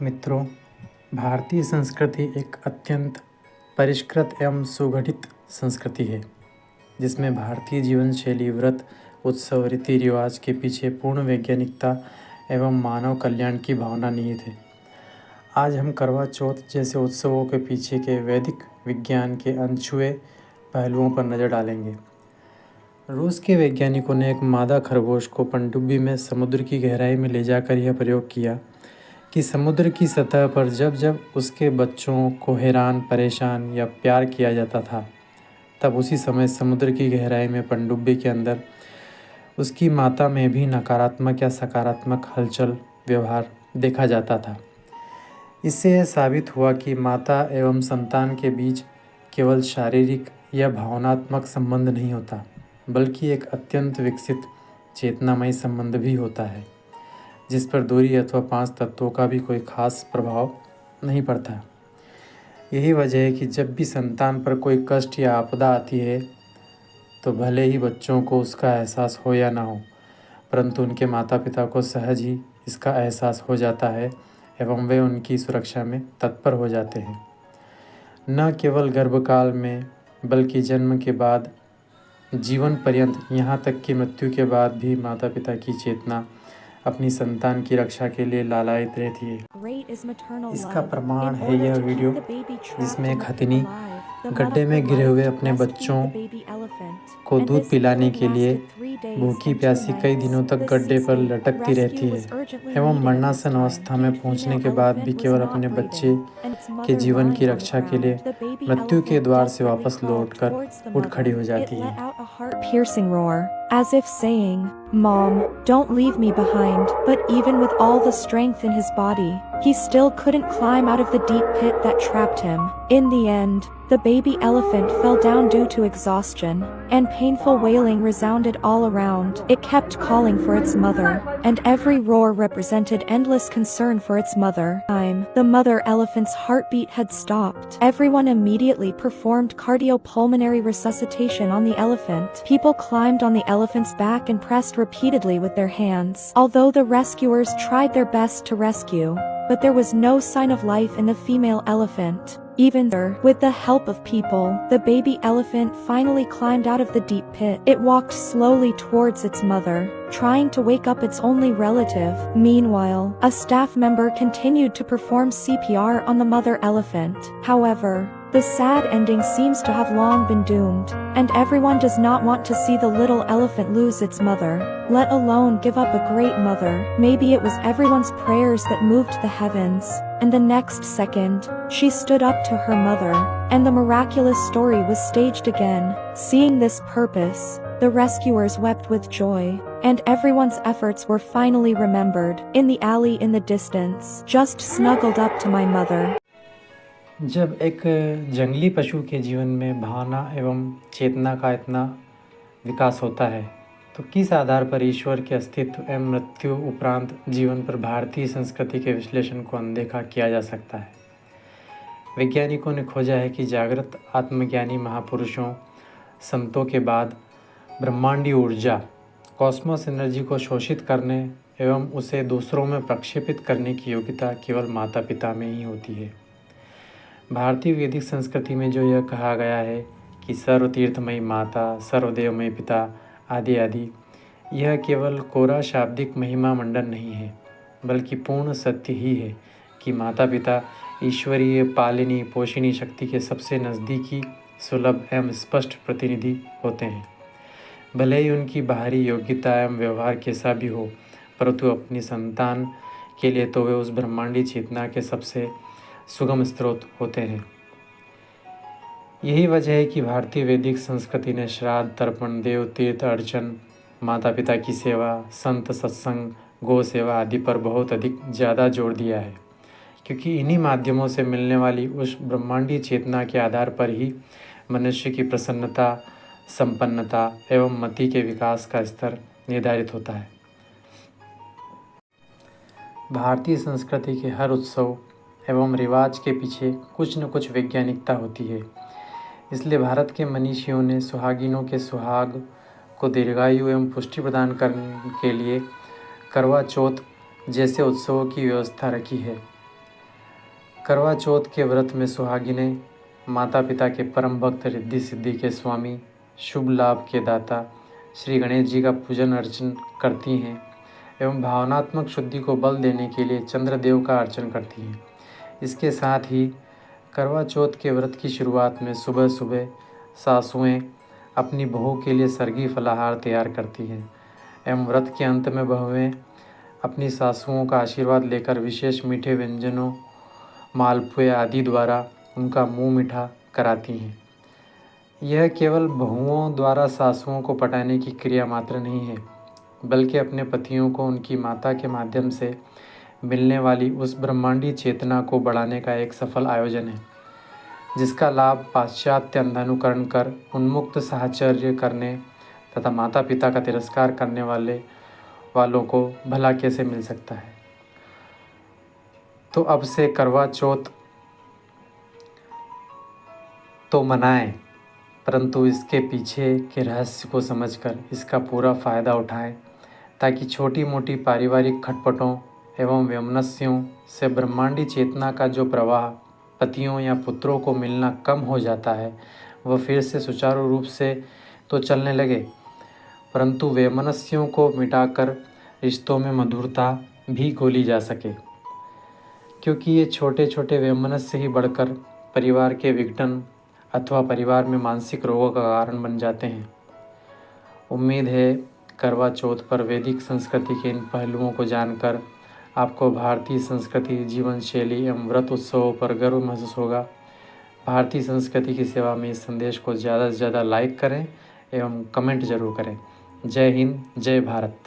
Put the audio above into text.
मित्रों, भारतीय संस्कृति एक अत्यंत परिष्कृत एवं सुगठित संस्कृति है, जिसमें भारतीय जीवन शैली, व्रत, उत्सव, रीति रिवाज के पीछे पूर्ण वैज्ञानिकता एवं मानव कल्याण की भावना निहित है। आज हम करवा चौथ जैसे उत्सवों के पीछे के वैदिक विज्ञान के अनछुए पहलुओं पर नज़र डालेंगे। रूस के वैज्ञानिकों ने एक मादा खरगोश को पनडुब्बी में समुद्र की गहराई में ले जाकर यह प्रयोग किया कि समुद्र की सतह पर जब जब उसके बच्चों को हैरान, परेशान या प्यार किया जाता था, तब उसी समय समुद्र की गहराई में पनडुब्बी के अंदर उसकी माता में भी नकारात्मक या सकारात्मक हलचल व्यवहार देखा जाता था। इससे यह साबित हुआ कि माता एवं संतान के बीच केवल शारीरिक या भावनात्मक संबंध नहीं होता, बल्कि एक अत्यंत विकसित चेतनामय संबंध भी होता है, जिस पर दूरी अथवा 5 तत्वों का भी कोई खास प्रभाव नहीं पड़ता। यही वजह है कि जब भी संतान पर कोई कष्ट या आपदा आती है, तो भले ही बच्चों को उसका एहसास हो या ना हो, परंतु उनके माता पिता को सहज ही इसका एहसास हो जाता है एवं वे उनकी सुरक्षा में तत्पर हो जाते हैं। न केवल गर्भकाल में, बल्कि जन्म के बाद जीवन पर्यंत, यहाँ तक कि मृत्यु के बाद भी माता पिता की चेतना अपनी संतान की रक्षा के लिए लालायित रहती है। इसका प्रमाण है यह वीडियो, जिसमें एक हथिनी गड्ढे में गिरे हुए अपने बच्चों को दूध पिलाने के लिए भूखी प्यासी कई दिनों तक गड्ढे पर लटकती रहती है एवं मरणासन अवस्था में पहुंचने के बाद भी केवल अपने बच्चे के जीवन की रक्षा के लिए मृत्यु के द्वार से वापस लौटकर उठ खड़ी हो जाती है। As if saying, "Mom, don't leave me behind." But even with all the strength in his body, he still couldn't climb out of the deep pit that trapped him. In the end, the baby elephant fell down due to exhaustion, and painful wailing resounded all around. It kept calling for its mother, and every roar represented endless concern for its mother. The mother elephant's heartbeat had stopped. Everyone immediately performed cardiopulmonary resuscitation on the elephant. People climbed on the elephant's back and pressed repeatedly with their hands. Although the rescuers tried their best to rescue, but there was no sign of life in the female elephant. Even there, with the help of people, the baby elephant finally climbed out of the deep pit. It walked slowly towards its mother, trying to wake up its only relative. Meanwhile, a staff member continued to perform CPR on the mother elephant. However, the sad ending seems to have long been doomed, and everyone does not want to see the little elephant lose its mother, let alone give up a great mother. Maybe it was everyone's prayers that moved the heavens, and the next second, she stood up to her mother, and the miraculous story was staged again. Seeing this purpose, the rescuers wept with joy, and everyone's efforts were finally remembered. In the alley in the distance, just snuggled up to my mother. जब एक जंगली पशु के जीवन में भावना एवं चेतना का इतना विकास होता है, तो किस आधार पर ईश्वर के अस्तित्व एवं मृत्यु उपरांत जीवन पर भारतीय संस्कृति के विश्लेषण को अनदेखा किया जा सकता है। वैज्ञानिकों ने खोजा है कि जागृत आत्मज्ञानी महापुरुषों, संतों के बाद ब्रह्मांडीय ऊर्जा, कॉस्मोस एनर्जी को शोषित करने एवं उसे दूसरों में प्रक्षेपित करने की योग्यता केवल माता पिता में ही होती है। भारतीय वैदिक संस्कृति में जो यह कहा गया है कि सर्वतीर्थमयी माता, सर्वदेवमयी पिता आदि आदि, यह केवल कोरा शाब्दिक महिमा मंडन नहीं है, बल्कि पूर्ण सत्य ही है कि माता पिता ईश्वरीय पालिनी पोषिणी शक्ति के सबसे नज़दीकी, सुलभ एवं स्पष्ट प्रतिनिधि होते हैं। भले ही उनकी बाहरी योग्यता एवं व्यवहार कैसा भी हो, परंतु अपनी संतान के लिए तो वे उस ब्रह्मांडी चेतना के सबसे सुगम स्रोत होते हैं। यही वजह है कि भारतीय वैदिक संस्कृति ने श्राद्ध, तर्पण, देव तीर्थ अर्चन, माता पिता की सेवा, संत सत्संग, गौ सेवा आदि पर बहुत अधिक ज़्यादा जोर दिया है, क्योंकि इन्हीं माध्यमों से मिलने वाली उस ब्रह्मांडीय चेतना के आधार पर ही मनुष्य की प्रसन्नता, संपन्नता एवं मति के विकास का स्तर निर्धारित होता है। भारतीय संस्कृति के हर उत्सव एवं रिवाज के पीछे कुछ न कुछ वैज्ञानिकता होती है। इसलिए भारत के मनीषियों ने सुहागिनों के सुहाग को दीर्घायु एवं पुष्टि प्रदान करने के लिए करवा चौथ जैसे उत्सवों की व्यवस्था रखी है। करवा चौथ के व्रत में सुहागिनें माता पिता के परम भक्त रिद्धि सिद्धि के स्वामी, शुभ लाभ के दाता श्री गणेश जी का पूजन अर्चन करती हैं एवं भावनात्मक शुद्धि को बल देने के लिए चंद्रदेव का अर्चन करती हैं। इसके साथ ही करवा चौथ के व्रत की शुरुआत में सुबह सुबह सासुएं अपनी बहू के लिए सरगी फलाहार तैयार करती हैं एवं व्रत के अंत में बहुएं अपनी सासुओं का आशीर्वाद लेकर विशेष मीठे व्यंजनों, मालपुए आदि द्वारा उनका मुंह मीठा कराती हैं। यह केवल बहुओं द्वारा सासुओं को पटाने की क्रिया मात्र नहीं है, बल्कि अपने पतियों को उनकी माता के माध्यम से मिलने वाली उस ब्रह्मांडी चेतना को बढ़ाने का एक सफल आयोजन है, जिसका लाभ पाश्चात्य अंधानुकरण कर उन्मुक्त साहचर्य करने तथा माता पिता का तिरस्कार करने वालों को भला कैसे मिल सकता है। तो अब से करवा चौथ तो मनाएं, परंतु इसके पीछे के रहस्य को समझकर इसका पूरा फ़ायदा उठाएं, ताकि छोटी मोटी पारिवारिक खटपटों एवं वैमनस्यों से ब्रह्मांडी चेतना का जो प्रवाह पतियों या पुत्रों को मिलना कम हो जाता है, वह फिर से सुचारू रूप से तो चलने लगे, परंतु वैमनस्यों को मिटाकर रिश्तों में मधुरता भी घोली जा सके, क्योंकि ये छोटे छोटे वैमनस्य ही बढ़कर परिवार के विघटन अथवा परिवार में मानसिक रोगों का कारण बन जाते हैं। उम्मीद है करवा चौथ पर वैदिक संस्कृति के इन पहलुओं को जानकर आपको भारतीय संस्कृति, जीवन शैली एवं व्रत उत्सवों पर गर्व महसूस होगा। भारतीय संस्कृति की सेवा में इस संदेश को ज़्यादा से ज़्यादा लाइक करें एवं कमेंट जरूर करें। जय हिंद, जय भारत।